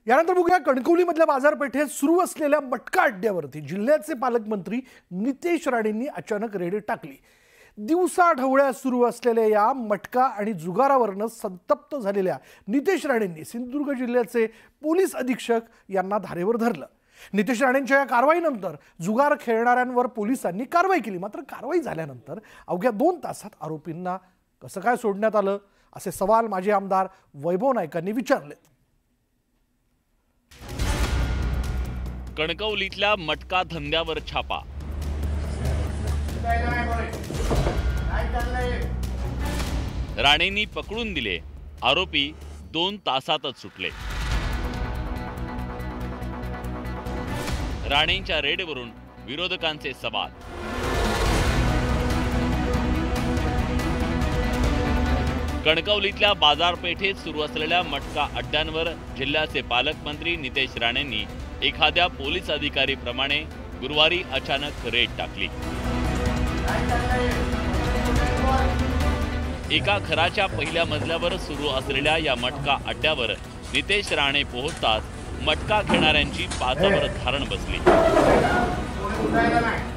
यानंतर बघूया कणकवलीमधल्या बाजारपेठेत सुरू असलेल्या मटका अड्ड्यावरती जिल्ह्याचे पालकमंत्री नितेश राणेंनी अचानक रेड टाकली। दिवसा ढवळ्या सुरू असलेल्या या मटका आणि जुगारावरनं संतप्त झालेल्या नितेश राणेंनी सिंधुदुर्ग जिल्ह्याचे पोलीस अधीक्षक यांना धारेवर धरलं। नितेश राणेंच्या या कारवाईनंतर जुगार खेळणाऱ्यांवर पोलिसांनी कारवाई केली। मात्र कारवाई झाल्यानंतर अवघ्या 2 तासात आरोपींना कसं काय सोडण्यात आलं असे सवाल माजी आमदार वैभव नाईकांनी विचारले। कणकवलीतल्या मटका धंद्यावर छापा। राणेंनी पकडून दिले, आरोपी 2 तासातच सुटले। राणेंच्या रेडवरून विरोधकांचे सवाल। कणकवलीतल्या बाजारपेठेत सुरू असलेल्या मटका अड्ड्यांवर जिल्ह्याचे पालकमंत्री नितेश राणेंनी एखाद्या पोलीस अधिकारीप्रमाणे गुरुवारी अचानक रेड टाकली। एका घराच्या पहिल्या मजल्यावर सुरू असलेल्या या मटका अड्ड्यावर नितेश राणे पोहोचताच मटका घेणाऱ्यांची पाचावर धारण बसली।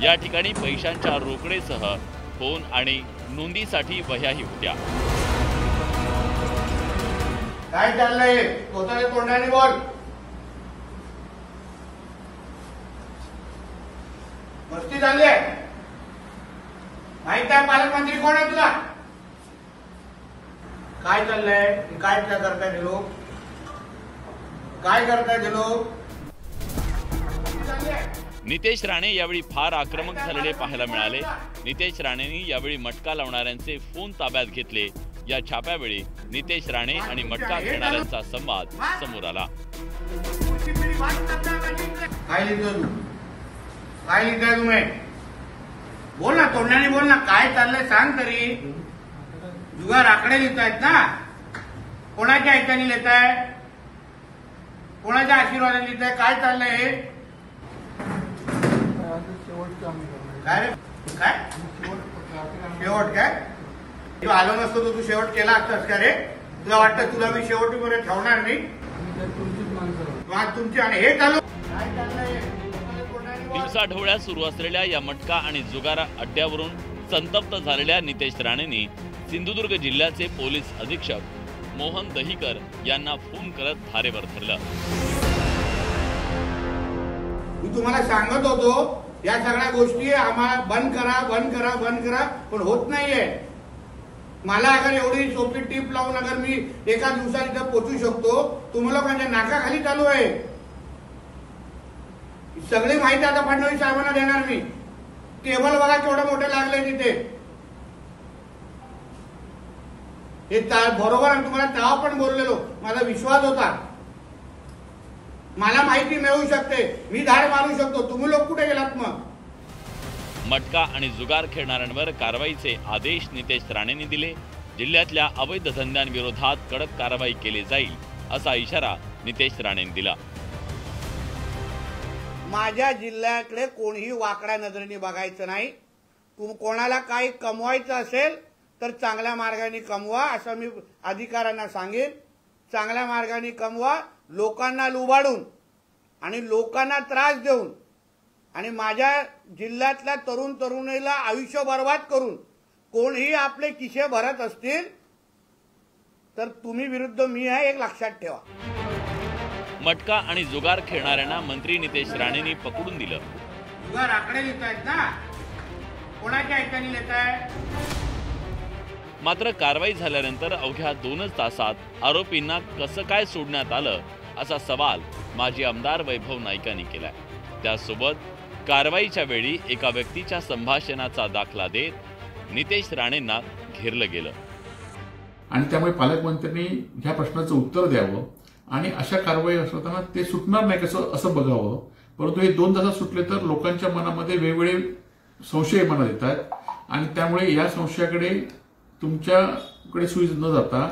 या ठिकाणी पैशांच्या रोकडेसह फोन आणि नोंदीसाठी वह्याही होत्या। काय चाललंय? स्वतःच्या तोंडाने बोल। मस्ती चालली आहे? माहित आहे पालकमंत्री कोण आहे तुला? काय चाललंय? काय करताय ते लोक? काय करताय ते लोक? नितेश राणे यावेळी फार आक्रमक झालेले पाहायला मिळाले। नितेश राणेंनी यावेळी मटका लावणाऱ्यांचे फोन ताब्यात घेतले। या छाप्यावेळी नितेश राणे आणि मटका घेणाऱ्यांचा संवाद समोर आला। काय लिहितो तू? काय लिहिताय तुम्ही? बोल ना, तोंडाने बोल ना, काय चाललंय सांग तरी। जुगार आकडे लिहितायत ना? कोणाच्या ऐकाने लिहिताय? कोणाच्या आशीर्वादाने लिहिताय? काय चाललंय? काय रे? काय शेवट? काय तू आलो नसतो तू शेवट केला असतास का रे? तुला वाटतं तुला मी शेवटीमध्ये ठेवणार नाही? तुमची आणि हे चालू काय चाललंय? दिवसाढवळ्या सुरू असलेल्या या मटका आणि जुगारा अड्ड्यावरून संतप्त झालेल्या नितेश राणेंनी सिंधुदुर्ग जिल्ह्याचे पोलीस अधीक्षक मोहन दहीकर यांना फोन करत धारेवर धरलं। मी तुम्हाला सांगत होतो या सगळ्या गोष्टी आम्हाला बंद करा, बंद करा, बंद करा, पण होत नाहीये। मला अगर एवढी सोपी टीप लावून अगर मी एका दिवसात इथं पोहोचू शकतो, तुम्ही लोकांच्या नाकाखाली चालू आहे। सगळी माहिती आता फडणवीस साहेबांना देणार मी। टेबल बघा केवढं मोठे लागले तिथे। हे बरोबर आहे, तुम्हाला तेव्हा पण बोललेलो, माझा विश्वास होता। मला माहिती मिळू शकते, मी धाड मारू शकतो। तुम्ही लोक कुठे गेलात? मग मटका आणि जुगार खेळणाऱ्यांवर कारवाईचे आदेश नितेश राणेंनी दिले। जिल्ह्यातल्या अवैध धंद्यांविरोधात कडक कारवाई केली जाईल असा इशारा नितेश राणेंनी दिला। माझ्या जिल्ह्याकडे कोणीही वाकड्या नजरेने बघायचं नाही। कोणाला काही कमवायचं असेल तर चांगल्या मार्गाने कमवा असं मी अधिकाऱ्यांना सांगेन। चांगल्या मार्गाने कमवा, लोकांना लुबाडून आणि लोकांना त्रास देऊन आणि माझ्या जिल्ह्यातल्या तरुण तरुणीला आयुष्य बर्बाद करून कोणीही आपले खिसे भरत असतील तर तुम्ही विरुद्ध मी आहे, एक लक्षात ठेवा। मटका आणि जुगार खेळणाऱ्यांना मंत्री नितेश राणेंनी पकडून दिलं। जुगार आकडे लिहितायत ना? कोणाच्या ऐकाने लिहिताय? मात्र कारवाई झाल्यानंतर अवघ्या 2च तासात आरोपींना कसं काय सोडण्यात आलं असा सवाल माजी आमदार वैभव नाईकांनी केलाय। त्यासोबत कारवाईच्या वेळी एका व्यक्तीच्या संभाषणाचा दाखला देत नितेश राणेंना घेरलं गेलं आणि त्यामुळे पालकमंत्र्यांनी ह्या प्रश्नाचं उत्तर द्यावं आणि अशा कारवाई असताना ते सुटणार नाही कसं असं बघावं। परंतु हे 2 तासात सुटले तर लोकांच्या मनामध्ये वेगवेगळे संशय मनात येतात आणि त्यामुळे या संशयाकडे तुमच्याकडे सुई न जाता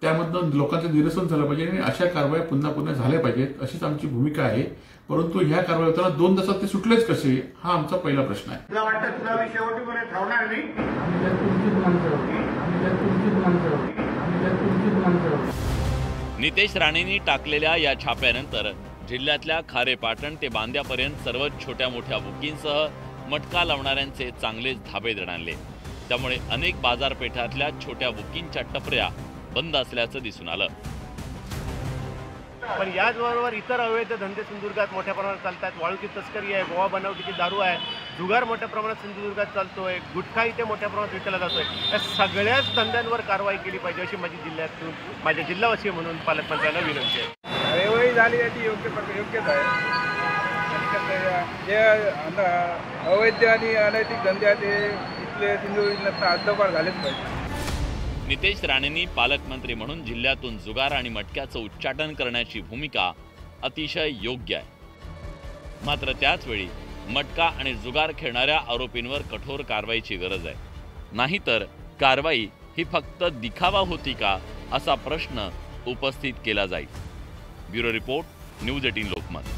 त्यामधनं लोकांचं निरसन झालं पाहिजे आणि अशा कारवाया पुन्हा पुन्हा झाल्या पाहिजेत अशीच आमची भूमिका आहे। परंतु ह्या कारवाई होताना 2 तासात ते सुटलेच कसे हा आमचा पहिला प्रश्न आहे। तुला वाटतं तुला मी शेवटीपर्यंत ठेवणार नाही? नितेश राणेंनी टाकलेल्या या छाप्यानंतर जिल्ह्यातल्या खारेपाटण ते बांद्यापर्यंत सर्वच छोट्या मोठ्या बुकींसह मटका लावणाऱ्यांचे चांगलेच धाबे दणाणले। त्यामुळे अनेक बाजारपेठातल्या छोट्या बुकींच्या टपऱ्या बंद असल्याचं दिसून आलं। पण याचबरोबर इतर अवैध धंदे सिंधुदुर्गात मोठ्या प्रमाणात चालतात। वाळूची तस्करी आहे, गोवा बनावटीची दारू आहे, जुगार मोठ्या प्रमाणात सिंधुदुर्गात चालतोय, गुटखा इथे मोठ्या प्रमाणात विकला जातोय। या सगळ्याच धंद्यांवर कारवाई केली पाहिजे अशी माझ्या जिल्हावासी म्हणून पालकमंत्र्यांना विनंती आहे। कार्यवाही झाली याची योग्यच आहे। आणि कसं आहे, जे अवैध आणि अनैतिक धंदे आहेत ते इथले सिंधुदुर्गात हद्दपार झालेच पाहिजे। नितेश राणेंनी पालकमंत्री म्हणून जिल्ह्यातून जुगार आणि मटक्याचं उच्चाटन करण्याची भूमिका अतिशय योग्य आहे। मात्र त्याचवेळी मटका आणि जुगार खेळणाऱ्या आरोपींवर कठोर कारवाईची गरज आहे। नाहीतर कारवाई ही फक्त दिखावा होती का असा प्रश्न उपस्थित केला जाईल। Bureau report, news 18 Lokmat.